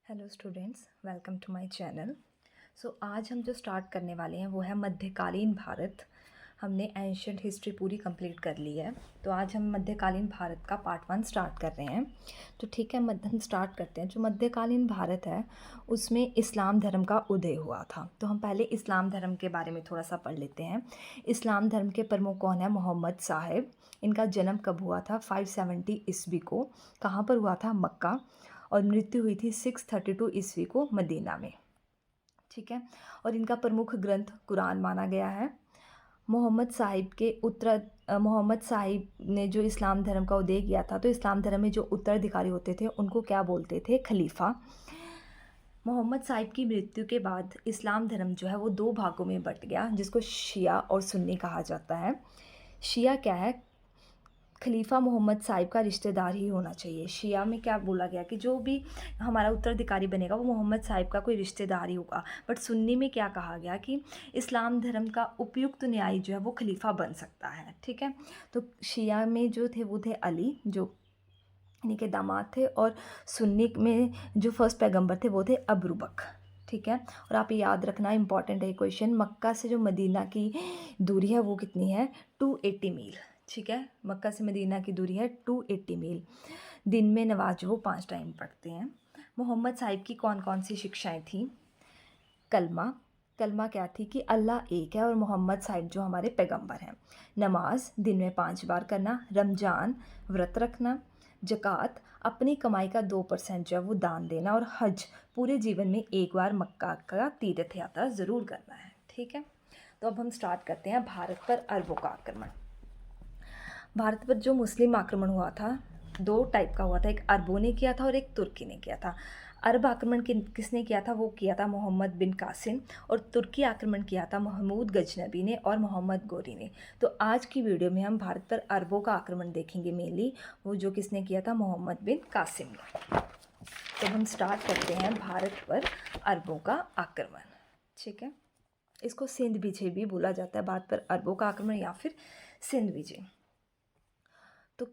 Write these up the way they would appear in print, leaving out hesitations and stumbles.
Hello students, welcome to my channel. आज हम जो स्टार्ट करने वाले हैं वो है मध्यकालीन भारत। हमने एंशंट हिस्ट्री पूरी कंप्लीट कर ली है, तो आज हम मध्यकालीन भारत का पार्ट 1 स्टार्ट कर रहे हैं। तो ठीक है, हम स्टार्ट करते हैं। जो मध्यकालीन भारत है उसमें इस्लाम धर्म का उदय हुआ था। तो हम पहले इस्लाम धर्म के बारे में थोड़ा सा पढ़ लेते हैं। इस्लाम धर्म के प्रमुख कौन है? मोहम्मद साहिब। इनका जन्म कब हुआ था? 570 ईस्वी को। कहाँ पर हुआ था? मक्का। और मृत्यु हुई थी 632 ईस्वी को मदीना में। ठीक है। और इनका प्रमुख ग्रंथ कुरान माना गया है। मोहम्मद साहिब ने जो इस्लाम धर्म का उदय किया था, तो इस्लाम धर्म में जो उत्तराधिकारी होते थे उनको क्या बोलते थे? खलीफा। मोहम्मद साहिब की मृत्यु के बाद इस्लाम धर्म जो है वो दो भागों में बंट गया, जिसको शिया और सुन्नी कहा जाता है। शिया क्या है? खलीफा मोहम्मद साहिब का रिश्तेदार ही होना चाहिए। शिया में क्या बोला गया कि जो भी हमारा उत्तराधिकारी बनेगा वो मोहम्मद साहिब का कोई रिश्तेदार ही होगा। बट सुन्नी में क्या कहा गया कि इस्लाम धर्म का उपयुक्त न्यायी जो है वो खलीफा बन सकता है। ठीक है। तो शिया में जो थे वो थे अली, जो इन्हीं के दामाद थे। और सुन्नी में जो फर्स्ट पैगंबर थे वो थे अबू बकर। ठीक है। और आप याद रखना, इंपॉर्टेंट है क्वेश्चन, मक्का से जो मदीना की दूरी है वो कितनी है? 280 मील। ठीक है। मक्का से मदीना की दूरी है 280 मील। दिन में नमाज वो 5 टाइम पढ़ते हैं। मोहम्मद साहिब की कौन कौन सी शिक्षाएं थी? कलमा। कलमा क्या थी? कि अल्लाह एक है और मोहम्मद साहिब जो हमारे पैगंबर हैं। नमाज दिन में 5 बार करना। रमज़ान, व्रत रखना। ज़कात, अपनी कमाई का 2% जो है वो दान देना। और हज, पूरे जीवन में एक बार मक्का का तीर्थ यात्रा ज़रूर करना है। ठीक है। तो अब हम स्टार्ट करते हैं भारत पर अरबों का आक्रमण। भारत पर जो मुस्लिम आक्रमण हुआ था, दो टाइप का हुआ था। एक अरबों ने किया था और एक तुर्की ने किया था। अरब आक्रमण किसने किया था? वो किया था मोहम्मद बिन कासिम। और तुर्की आक्रमण किया था महमूद गजनबी ने और मोहम्मद गोरी ने। तो आज की वीडियो में हम भारत पर अरबों का आक्रमण देखेंगे मेनली, वो जो किसने किया था? मोहम्मद बिन कासिम ने। तो हम स्टार्ट करते हैं भारत पर अरबों का आक्रमण। ठीक है। इसको सिंध विजय भी बोला जाता है, भारत पर अरबों का आक्रमण या फिर सिंध विजय। तो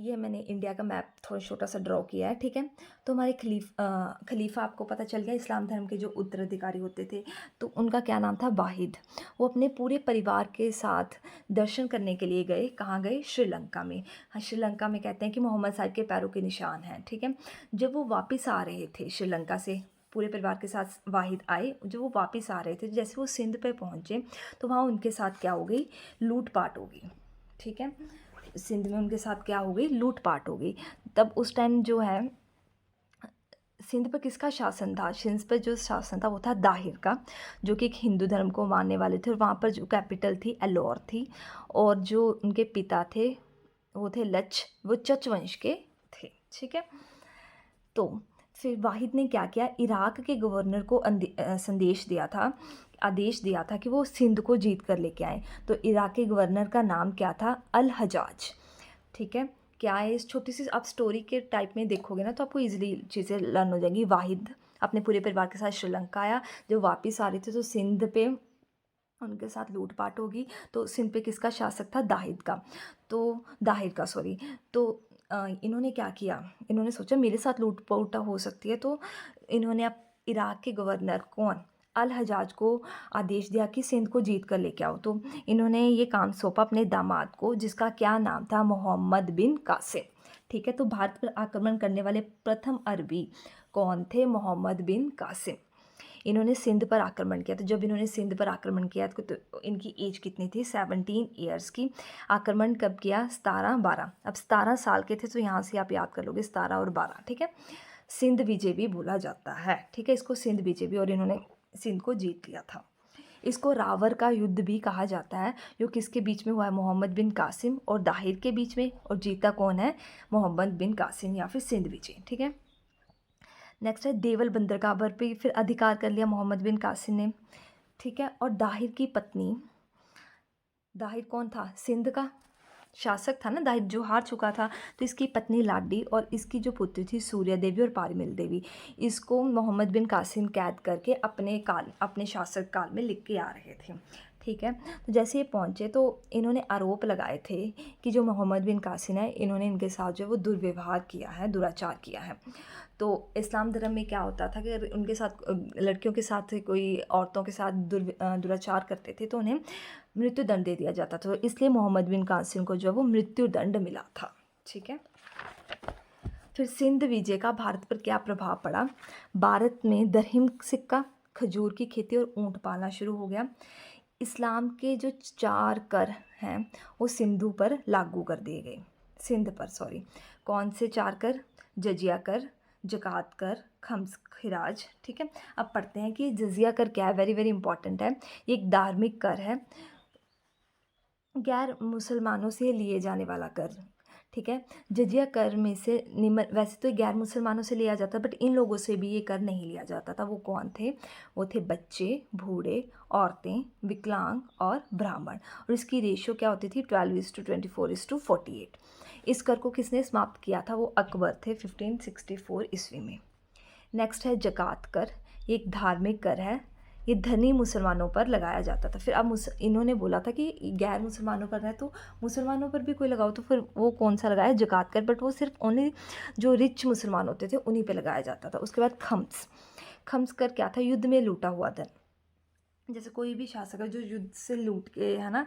ये मैंने इंडिया का मैप थोड़ा छोटा सा ड्रॉ किया है। ठीक है। तो हमारे खलीफा आपको पता चल गया, इस्लाम धर्म के जो उत्तराधिकारी होते थे, तो उनका क्या नाम था? वाहिद। वो अपने पूरे परिवार के साथ दर्शन करने के लिए गए। कहाँ गए? श्रीलंका में। हाँ, श्रीलंका में कहते हैं कि मोहम्मद साहिब के पैरों के निशान हैं। ठीक है। जब वो वापस आ रहे थे श्रीलंका से, पूरे परिवार के साथ वाहिद आए, जब वो वापस आ रहे थे, जैसे वो सिंध पे पहुँचे तो वहाँ उनके साथ क्या हो गई? लूटपाट हो गई। ठीक है। सिंध में उनके साथ क्या हो गई? लूटपाट हो गई। तब उस टाइम जो है सिंध पर किसका शासन था? सिंध पर जो शासन था वो था दाहिर का, जो कि एक हिंदू धर्म को मानने वाले थे। और वहाँ पर जो कैपिटल थी एलोर थी। और जो उनके पिता थे वो थे लच, वो चच वंश के थे। ठीक है। तो फिर वाहिद ने क्या किया? इराक के गवर्नर को संदेश दिया था, आदेश दिया था कि वो सिंध को जीत कर लेके आए। तो इराक के गवर्नर का नाम क्या था? अल हजाज। ठीक है। क्या है? इस छोटी सी आप स्टोरी के टाइप में देखोगे ना तो आपको इजीली चीज़ें लर्न हो जाएंगी। वाहिद अपने पूरे परिवार के साथ श्रीलंका आया। जब वापस आ रहे थे तो सिंध पे उनके साथ लूटपाट होगी। तो सिंध पे किसका शासक था? दाहिद का सॉरी। तो इन्होंने क्या किया? इन्होंने सोचा मेरे साथ लूटपाट हो सकती है, तो इन्होंने अब इराक के गवर्नर कौन? अल हजाज को आदेश दिया कि सिंध को जीत कर लेके आओ। तो इन्होंने ये काम सौंपा अपने दामाद को, जिसका क्या नाम था? मोहम्मद बिन कासिम। ठीक है। तो भारत पर आक्रमण करने वाले प्रथम अरबी कौन थे? मोहम्मद बिन कासिम। इन्होंने सिंध पर आक्रमण किया। तो जब इन्होंने सिंध पर आक्रमण किया तो इनकी एज कितनी थी? 17 ईयर्स की। आक्रमण कब किया? 17-12। अब 17 साल के थे तो यहाँ से आप याद कर लोगे 17 और 12। ठीक है। सिंध विजय भी बोला जाता है। ठीक है। इसको सिंध विजय भी, और इन्होंने सिंध को जीत लिया था। इसको रावर का युद्ध भी कहा जाता है, जो किसके बीच में हुआ है? मोहम्मद बिन कासिम और दाहिर के बीच में। और जीता कौन है? मोहम्मद बिन कासिम या फिर सिंध विजय। ठीक है। नेक्स्ट है देवल बंदरगाह पे फिर अधिकार कर लिया मोहम्मद बिन कासिम ने। ठीक है। और दाहिर की पत्नी, दाहिर कौन था? सिंध का। शासक था ना दाहिर, जो हार चुका था, तो इसकी पत्नी लाडी और इसकी जो पुत्री थी सूर्या देवी और पारमिल देवी, इसको मोहम्मद बिन कासिम कैद करके अपने शासक काल में लिख के आ रहे थे। ठीक है, तो जैसे ये पहुँचे तो इन्होंने आरोप लगाए थे कि जो मोहम्मद बिन कासिम है, इन्होंने इनके साथ जो है वो दुर्व्यवहार किया है, दुराचार किया है। तो इस्लाम धर्म में क्या होता था कि अगर उनके साथ लड़कियों के साथ कोई औरतों के साथ दुराचार करते थे तो उन्हें मृत्यु दंड दे दिया जाता था। तो इसलिए मोहम्मद बिन कासिम को जो है वो मृत्यु दंड मिला था। ठीक है, फिर सिंध विजय का भारत पर क्या प्रभाव पड़ा। भारत में दरहिम सिक्का, खजूर की खेती और ऊँट पालना शुरू हो गया। इस्लाम के जो 4 कर हैं वो सिंधु पर लागू कर दिए गए, सिंध पर, सॉरी। कौन से 4 कर? जजिया कर, ज़कात कर, खम्स, खिराज। ठीक है, अब पढ़ते हैं कि जजिया कर क्या है। वेरी वेरी इंपॉर्टेंट है। ये एक धार्मिक कर है, गैर मुसलमानों से लिए जाने वाला कर। ठीक है, जजिया कर में से निम्न, वैसे तो गैर मुसलमानों से लिया जाता, बट इन लोगों से भी ये कर नहीं लिया जाता था। वो कौन थे? वो थे बच्चे, बूढ़े, औरतें, विकलांग और ब्राह्मण। और इसकी रेशियो क्या होती थी? 12:24:48। इस कर को किसने समाप्त किया था? वो अकबर थे 1564 ईस्वी में। नेक्स्ट है ज़कात कर। ये एक धार्मिक कर है, ये धनी मुसलमानों पर लगाया जाता था। फिर अब इन्होंने बोला था कि गैर मुसलमानों पर है तो मुसलमानों पर भी कोई लगाओ, तो फिर वो कौन सा लगाया? ज़कात कर, बट वो सिर्फ ओनली जो रिच मुसलमान होते थे उन्हीं पे लगाया जाता था। उसके बाद खम्स। खम्स कर क्या था? युद्ध में लूटा हुआ धन। जैसे कोई भी शासक है जो युद्ध से लूट के, है ना,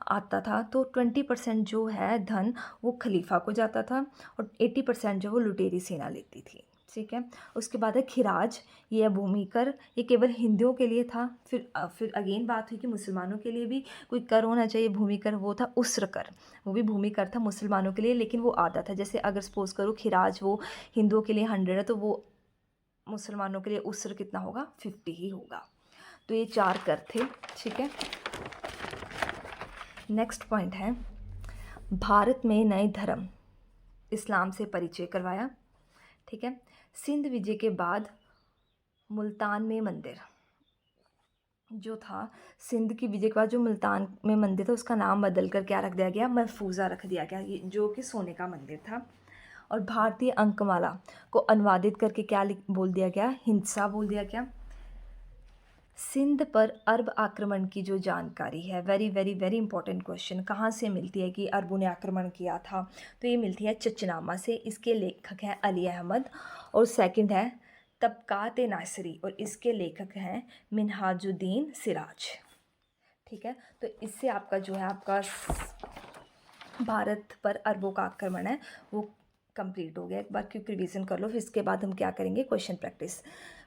आता था, तो 20% जो है धन वो खलीफा को जाता था और 80% जो वो लुटेरी सेना लेती थी। ठीक है, उसके बाद है खिराज। ये है भूमि कर। ये केवल हिंदुओं के लिए था। फिर अगेन बात हुई कि मुसलमानों के लिए भी कोई कर होना चाहिए। भूमि कर वो था उस्र कर, वो भी भूमि कर था मुसलमानों के लिए, लेकिन वो आधा था। जैसे अगर सपोज करो खिराज वो हिंदुओं के लिए 100 है, तो वो मुसलमानों के लिए उस्र कितना होगा? 50 ही होगा। तो ये 4 कर थे। ठीक है, नेक्स्ट पॉइंट है भारत में नए धर्म इस्लाम से परिचय करवाया। ठीक है, सिंध विजय के बाद मुल्तान में मंदिर जो था, सिंध की विजय के बाद जो मुल्तान में मंदिर था उसका नाम बदल कर क्या रख दिया गया? महफूजा रख दिया गया, ये जो कि सोने का मंदिर था। और भारतीय अंकमाला को अनुवादित करके क्या बोल दिया गया? हिंसा बोल दिया गया। सिंध पर अरब आक्रमण की जो जानकारी है, very very very important question, कहाँ से मिलती है कि अरबों ने आक्रमण किया था? तो ये मिलती है चचनामा से। इसके लेखक हैं अली अहमद। और सेकंड है तबकात नासिरी और इसके लेखक हैं मिनहाजुद्दीन सिराज। ठीक है, तो इससे आपका जो है आपका भारत पर अरबों का आक्रमण है वो कंप्लीट हो गया। एक बार क्विक रिवीजन कर लो, फिर इसके बाद हम क्या करेंगे? Question practice.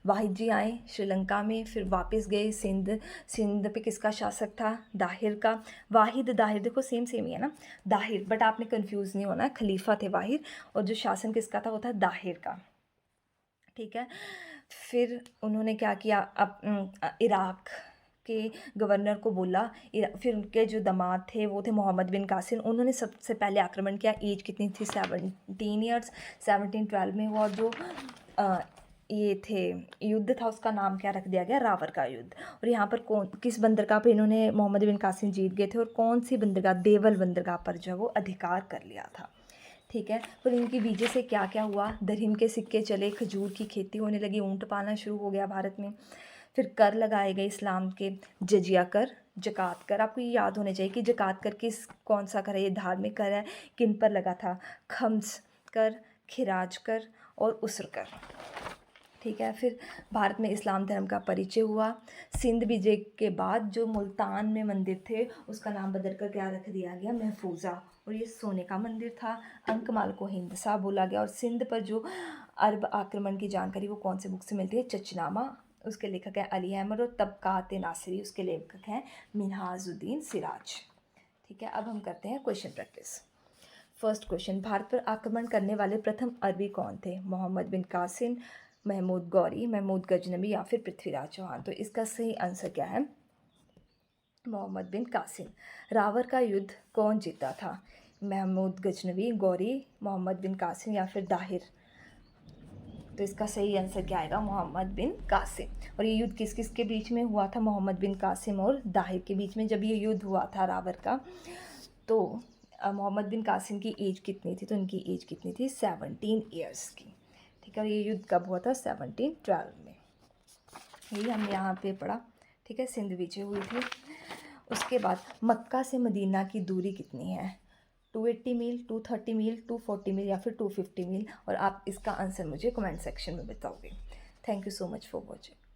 वाहिद जी आए श्रीलंका में, फिर वापस गए सिंध। सिंध पे किसका शासक था? दाहिर का। वाहिद दाहिर देखो सेम सेम ही है ना, दाहिर, बट आपने कंफ्यूज नहीं होना, खलीफा थे वाहिद, और जो शासन किसका था वो था दाहिर का। ठीक है, फिर उन्होंने क्या किया? इराक के गवर्नर को बोला। फिर उनके जो दामाद थे वो थे मोहम्मद बिन कासिम, उन्होंने सबसे पहले आक्रमण किया। एज कितनी थी? 17 ईयर्स। 1712 में हुआ। जो ये थे युद्ध था उसका नाम क्या रख दिया गया? रावर का युद्ध। और यहाँ पर किस बंदरगाह पर इन्होंने मोहम्मद बिन कासिम जीत गए थे और कौन सी बंदरगाह? देवल बंदरगाह पर जो है वो अधिकार कर लिया था। ठीक है, फिर इनकी विजय से क्या क्या हुआ? दरहिम के सिक्के चले, खजूर की खेती होने लगी, ऊँट पालना शुरू हो गया भारत में। फिर कर लगाए गए इस्लाम के, जजिया कर, ज़कात कर। आपको ये याद होना चाहिए कि ज़कात कर कौन सा कर है? ये धार्मिक कर है। किन पर लगा था? खम्स कर, खिराज कर और उसर कर। ठीक है, फिर भारत में इस्लाम धर्म का परिचय हुआ। सिंध विजय के बाद जो मुल्तान में मंदिर थे उसका नाम बदल कर क्या रख दिया गया? महफूजा, और ये सोने का मंदिर था। अंकमाल को हिंदसा बोला गया। और सिंध पर जो अरब आक्रमण की जानकारी वो कौन से बुक से मिलती है? चचनामा, उसके लेखक हैं अली अहमद। और तबकात नासिरी, उसके लेखक हैं मिनहाजुद्दीन सिराज। ठीक है, अब हम करते हैं question practice. First question, Bharat पर आक्रमण करने वाले प्रथम अरबी कौन थे? मोहम्मद बिन कासिम, महमूद गौरी, महमूद गजनबी या फिर पृथ्वीराज चौहान? तो इसका सही आंसर क्या है? मोहम्मद बिन कासिम। रावर का युद्ध कौन जीता था? महमूद गजनबी, गौरी, मोहम्मद बिन कासिम या फिर दाहिर? तो इसका सही आंसर क्या आएगा? मोहम्मद बिन कासिम। और ये युद्ध किस किस के बीच में हुआ था? मोहम्मद बिन कासिम और दाहिर के बीच में जब ये युद्ध हुआ था रावर का, तो मोहम्मद बिन कासिम की एज कितनी थी, तो इनकी एज कितनी थी, 17 ईयर्स की। ठीक है, और ये युद्ध कब हुआ था, 1712 में। यही हमने यहाँ पे पढ़ा। ठीक है, सिंध विजय हुई थी। उसके बाद मक्का से मदीना की दूरी कितनी है, 280 मील, 230 मील, 240 मील या फिर 250 मील, और आप इसका आंसर मुझे कमेंट सेक्शन में बताओगे। Thank you so much for watching.